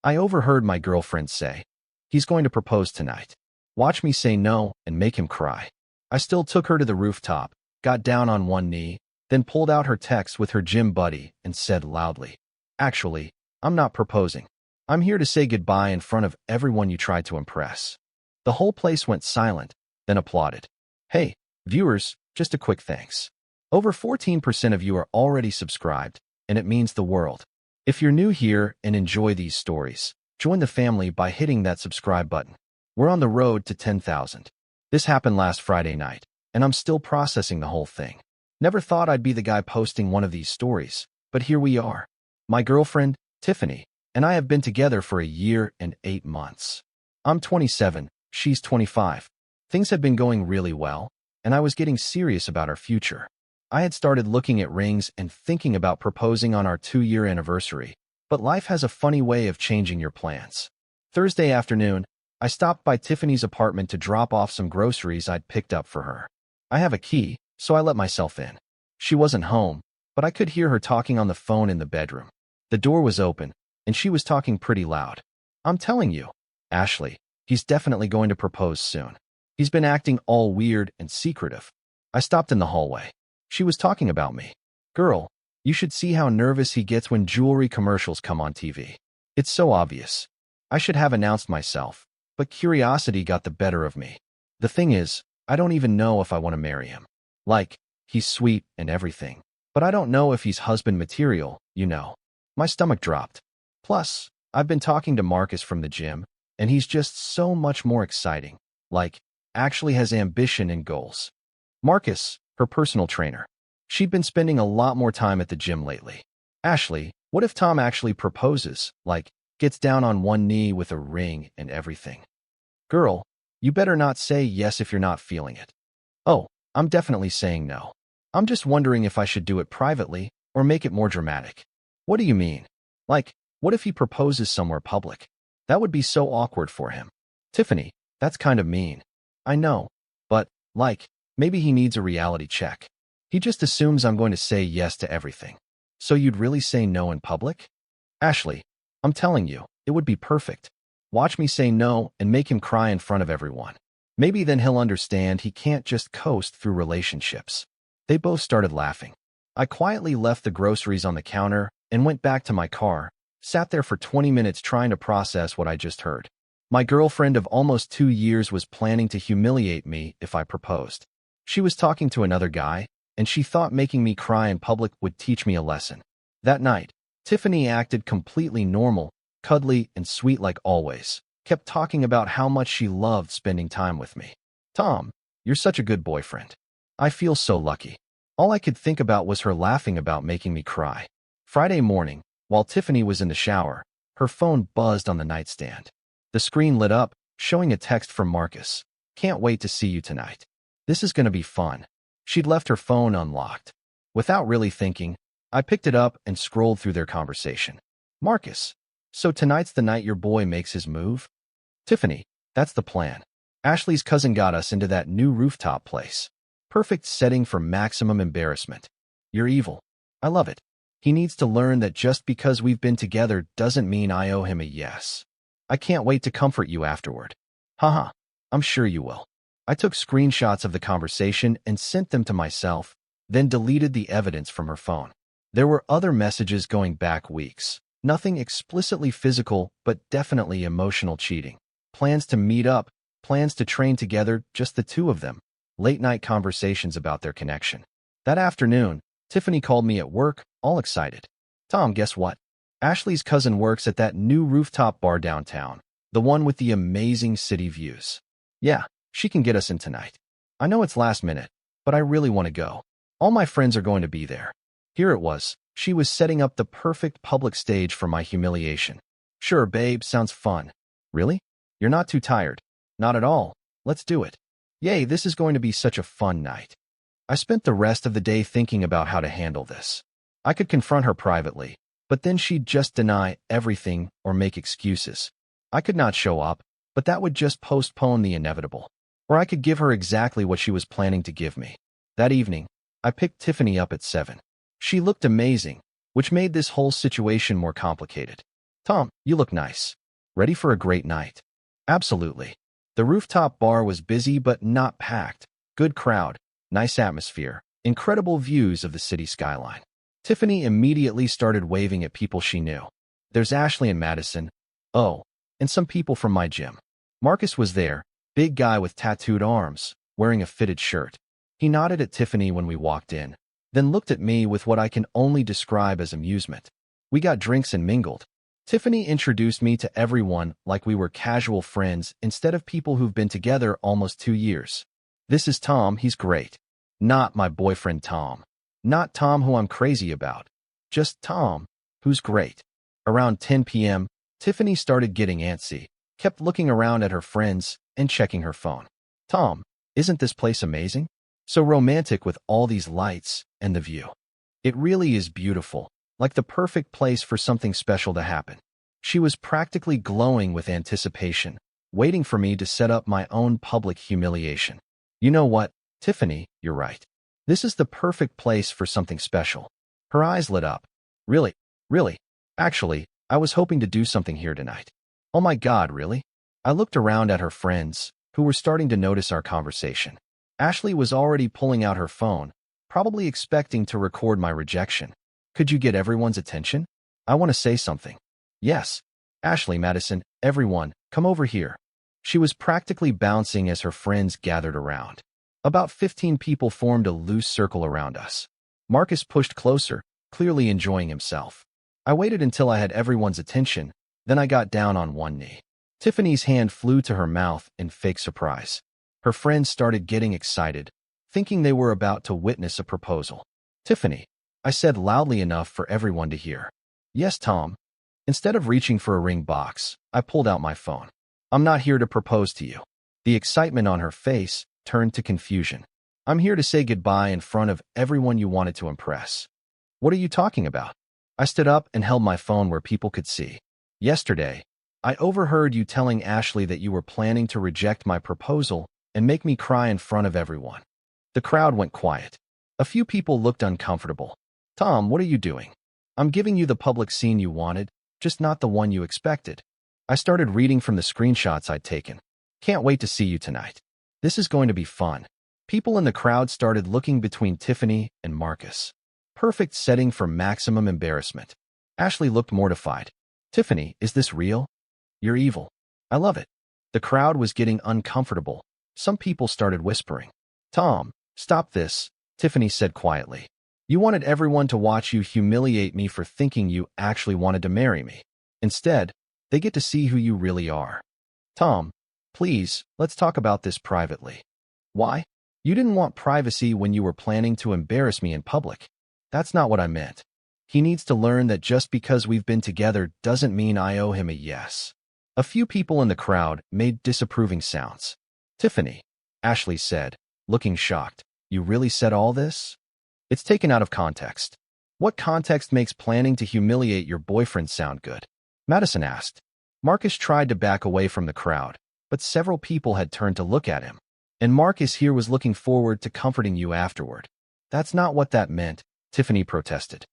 I overheard my girlfriend say, "He's going to propose tonight. Watch me say no and make him cry." I still took her to the rooftop, got down on one knee, then pulled out her text with her gym buddy and said loudly, "Actually, I'm not proposing. I'm here to say goodbye in front of everyone you tried to impress." The whole place went silent, then applauded. Hey, viewers, just a quick thanks. Over 14% of you are already subscribed, and it means the world. If you're new here and enjoy these stories, join the family by hitting that subscribe button. We're on the road to 10,000. This happened last Friday night, and I'm still processing the whole thing. Never thought I'd be the guy posting one of these stories, but here we are. My girlfriend, Tiffany, and I have been together for a year and 8 months. I'm 27, she's 25. Things had been going really well, and I was getting serious about our future. I had started looking at rings and thinking about proposing on our 2-year anniversary, but life has a funny way of changing your plans. Thursday afternoon, I stopped by Tiffany's apartment to drop off some groceries I'd picked up for her. I have a key, so I let myself in. She wasn't home, but I could hear her talking on the phone in the bedroom. The door was open, and she was talking pretty loud. "I'm telling you, Ashley, he's definitely going to propose soon. He's been acting all weird and secretive." I stopped in the hallway. She was talking about me. "Girl, you should see how nervous he gets when jewelry commercials come on TV. It's so obvious." I should have announced myself, but curiosity got the better of me. The thing is, I don't even know if I want to marry him. Like, he's sweet and everything, but I don't know if he's husband material, you know. My stomach dropped. Plus, I've been talking to Marcus from the gym, and he's just so much more exciting. Like, actually has ambition and goals. Marcus, her personal trainer. She'd been spending a lot more time at the gym lately. "Ashley, what if Tom actually proposes, like, gets down on one knee with a ring and everything?" "Girl, you better not say yes if you're not feeling it." "Oh, I'm definitely saying no. I'm just wondering if I should do it privately or make it more dramatic." "What do you mean? Like, what if he proposes somewhere public? That would be so awkward for him." "Tiffany, that's kind of mean." "I know, but, like, maybe he needs a reality check. He just assumes I'm going to say yes to everything." "So you'd really say no in public?" "Ashley, I'm telling you, it would be perfect. Watch me say no and make him cry in front of everyone. Maybe then he'll understand he can't just coast through relationships." They both started laughing. I quietly left the groceries on the counter and went back to my car, sat there for 20 minutes trying to process what I just heard. My girlfriend of almost 2 years was planning to humiliate me if I proposed. She was talking to another guy, and she thought making me cry in public would teach me a lesson. That night, Tiffany acted completely normal, cuddly and sweet like always, kept talking about how much she loved spending time with me. "Tom, you're such a good boyfriend. I feel so lucky." All I could think about was her laughing about making me cry. Friday morning, while Tiffany was in the shower, her phone buzzed on the nightstand. The screen lit up, showing a text from Marcus. "Can't wait to see you tonight. This is going to be fun." She'd left her phone unlocked. Without really thinking, I picked it up and scrolled through their conversation. "Marcus, so tonight's the night your boy makes his move?" "Tiffany, that's the plan. Ashley's cousin got us into that new rooftop place. Perfect setting for maximum embarrassment. You're evil. I love it. He needs to learn that just because we've been together doesn't mean I owe him a yes. I can't wait to comfort you afterward." "Haha, I'm sure you will." I took screenshots of the conversation and sent them to myself, then deleted the evidence from her phone. There were other messages going back weeks. Nothing explicitly physical, but definitely emotional cheating. Plans to meet up, plans to train together, just the two of them. Late-night conversations about their connection. That afternoon, Tiffany called me at work, all excited. "Tom, guess what? Ashley's cousin works at that new rooftop bar downtown, the one with the amazing city views. Yeah, she can get us in tonight. I know it's last minute, but I really want to go. All my friends are going to be there." Here it was. She was setting up the perfect public stage for my humiliation. "Sure, babe, sounds fun." "Really? You're not too tired?" "Not at all. Let's do it." "Yay, this is going to be such a fun night." I spent the rest of the day thinking about how to handle this. I could confront her privately, but then she'd just deny everything or make excuses. I could not show up, but that would just postpone the inevitable. Or I could give her exactly what she was planning to give me. That evening, I picked Tiffany up at 7. She looked amazing, which made this whole situation more complicated. Tom, you look nice. Ready for a great night? Absolutely. The rooftop bar was busy but not packed. Good crowd, nice atmosphere, incredible views of the city skyline. Tiffany immediately started waving at people she knew. There's Ashley and Madison. Oh, and some people from my gym. Marcus was there, big guy with tattooed arms, wearing a fitted shirt. He nodded at Tiffany when we walked in, then looked at me with what I can only describe as amusement. We got drinks and mingled. Tiffany introduced me to everyone like we were casual friends instead of people who've been together almost 2 years. This is Tom, he's great. Not my boyfriend Tom. Not Tom who I'm crazy about. Just Tom, who's great. Around 10 p.m., Tiffany started getting antsy, kept looking around at her friends and checking her phone. Tom, isn't this place amazing? So romantic with all these lights and the view. It really is beautiful, like the perfect place for something special to happen. She was practically glowing with anticipation, waiting for me to set up my own public humiliation. You know what, Tiffany, you're right. This is the perfect place for something special. Her eyes lit up. Really? Really? Actually, I was hoping to do something here tonight. Oh my God, really? I looked around at her friends, who were starting to notice our conversation. Ashley was already pulling out her phone, probably expecting to record my rejection. Could you get everyone's attention? I want to say something. Yes. Ashley, Madison, everyone, come over here. She was practically bouncing as her friends gathered around. About 15 people formed a loose circle around us. Marcus pushed closer, clearly enjoying himself. I waited until I had everyone's attention, then I got down on one knee. Tiffany's hand flew to her mouth in fake surprise. Her friends started getting excited, thinking they were about to witness a proposal. Tiffany, I said loudly enough for everyone to hear. Yes, Tom. Instead of reaching for a ring box, I pulled out my phone. I'm not here to propose to you. The excitement on her face turned to confusion. I'm here to say goodbye in front of everyone you wanted to impress. What are you talking about? I stood up and held my phone where people could see. Yesterday, I overheard you telling Ashley that you were planning to reject my proposal and make me cry in front of everyone. The crowd went quiet. A few people looked uncomfortable. Tom, what are you doing? I'm giving you the public scene you wanted, just not the one you expected. I started reading from the screenshots I'd taken. Can't wait to see you tonight. This is going to be fun. People in the crowd started looking between Tiffany and Marcus. Perfect setting for maximum embarrassment. Ashley looked mortified. Tiffany, is this real? You're evil. I love it. The crowd was getting uncomfortable. Some people started whispering. Tom, stop this, Tiffany said quietly. You wanted everyone to watch you humiliate me for thinking you actually wanted to marry me. Instead, they get to see who you really are. Tom, please, let's talk about this privately. Why? You didn't want privacy when you were planning to embarrass me in public. That's not what I meant. He needs to learn that just because we've been together doesn't mean I owe him a yes. A few people in the crowd made disapproving sounds. Tiffany, Ashley said, looking shocked. You really said all this? It's taken out of context. What context makes planning to humiliate your boyfriend sound good? Madison asked. Marcus tried to back away from the crowd, but several people had turned to look at him. And Marcus here was looking forward to comforting you afterward. That's not what that meant, Tiffany protested.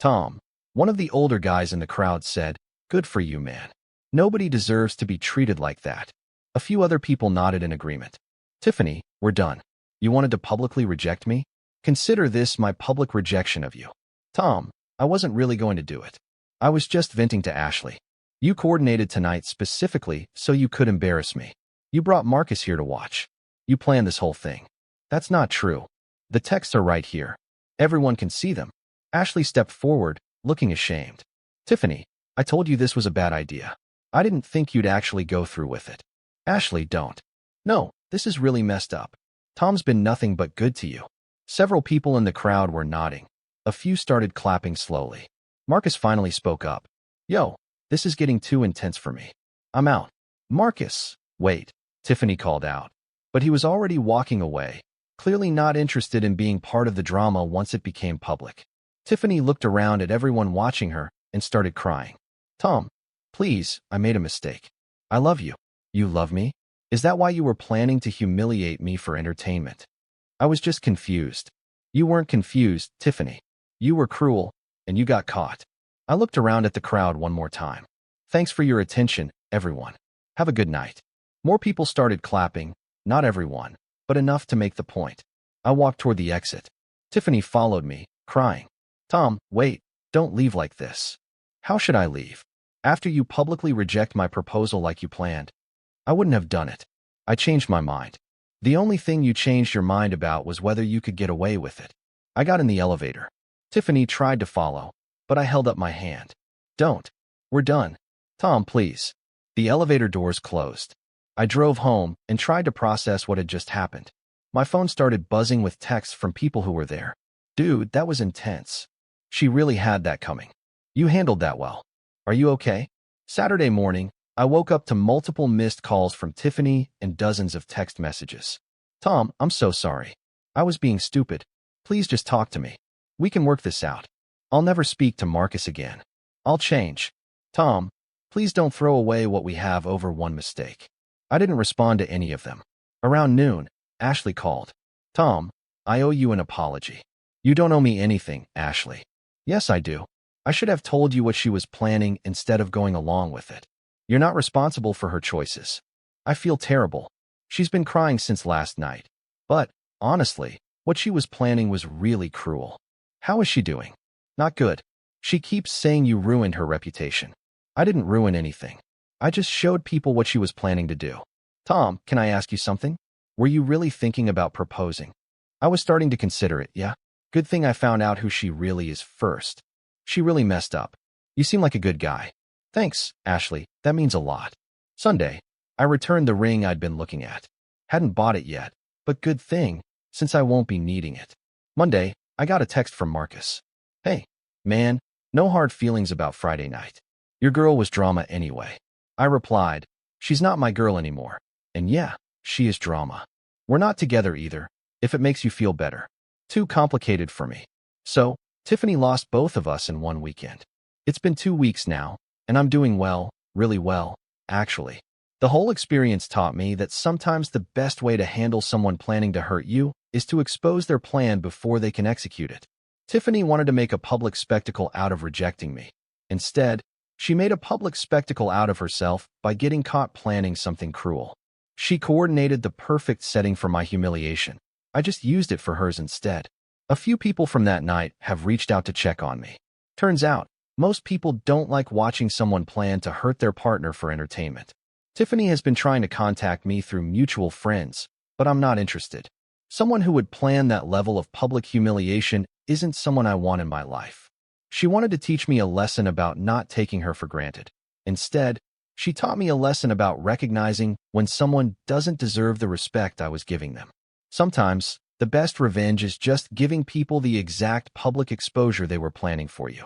Tom, one of the older guys in the crowd said, good for you, man. Nobody deserves to be treated like that. A few other people nodded in agreement. Tiffany, we're done. You wanted to publicly reject me? Consider this my public rejection of you. Tom, I wasn't really going to do it. I was just venting to Ashley. You coordinated tonight specifically so you could embarrass me. You brought Marcus here to watch. You planned this whole thing. That's not true. The texts are right here. Everyone can see them. Ashley stepped forward, looking ashamed. Tiffany, I told you this was a bad idea. I didn't think you'd actually go through with it. Ashley, don't. No, this is really messed up. Tom's been nothing but good to you. Several people in the crowd were nodding. A few started clapping slowly. Marcus finally spoke up. Yo, this is getting too intense for me. I'm out. Marcus, wait, Tiffany called out. But he was already walking away, clearly not interested in being part of the drama once it became public. Tiffany looked around at everyone watching her and started crying. Tom, please, I made a mistake. I love you. You love me? Is that why you were planning to humiliate me for entertainment? I was just confused. You weren't confused, Tiffany. You were cruel, and you got caught. I looked around at the crowd one more time. Thanks for your attention, everyone. Have a good night. More people started clapping, not everyone, but enough to make the point. I walked toward the exit. Tiffany followed me, crying. Tom, wait, don't leave like this. How should I leave? After you publicly reject my proposal like you planned. I wouldn't have done it. I changed my mind. The only thing you changed your mind about was whether you could get away with it. I got in the elevator. Tiffany tried to follow, but I held up my hand. Don't. We're done. Tom, please. The elevator doors closed. I drove home and tried to process what had just happened. My phone started buzzing with texts from people who were there. Dude, that was intense. She really had that coming. You handled that well. Are you okay? Saturday morning, I woke up to multiple missed calls from Tiffany and dozens of text messages. Tom, I'm so sorry. I was being stupid. Please just talk to me. We can work this out. I'll never speak to Marcus again. I'll change. Tom, please don't throw away what we have over one mistake. I didn't respond to any of them. Around noon, Ashley called. Tom, I owe you an apology. You don't owe me anything, Ashley. Yes, I do. I should have told you what she was planning instead of going along with it. You're not responsible for her choices. I feel terrible. She's been crying since last night. But, honestly, what she was planning was really cruel. How is she doing? Not good. She keeps saying you ruined her reputation. I didn't ruin anything. I just showed people what she was planning to do. Tom, can I ask you something? Were you really thinking about proposing? I was starting to consider it, yeah? Good thing I found out who she really is first. She really messed up. You seem like a good guy. Thanks, Ashley. That means a lot. Sunday, I returned the ring I'd been looking at. Hadn't bought it yet, but good thing, since I won't be needing it. Monday, I got a text from Marcus. Hey, man, no hard feelings about Friday night. Your girl was drama anyway. I replied, she's not my girl anymore. And yeah, she is drama. We're not together either, if it makes you feel better. Too complicated for me. So, Tiffany lost both of us in one weekend. It's been 2 weeks now, and I'm doing well, really well, actually. The whole experience taught me that sometimes the best way to handle someone planning to hurt you is to expose their plan before they can execute it. Tiffany wanted to make a public spectacle out of rejecting me. Instead, she made a public spectacle out of herself by getting caught planning something cruel. She coordinated the perfect setting for my humiliation. I just used it for hers instead. A few people from that night have reached out to check on me. Turns out, most people don't like watching someone plan to hurt their partner for entertainment. Tiffany has been trying to contact me through mutual friends, but I'm not interested. Someone who would plan that level of public humiliation isn't someone I want in my life. She wanted to teach me a lesson about not taking her for granted. Instead, she taught me a lesson about recognizing when someone doesn't deserve the respect I was giving them. Sometimes, the best revenge is just giving people the exact public exposure they were planning for you.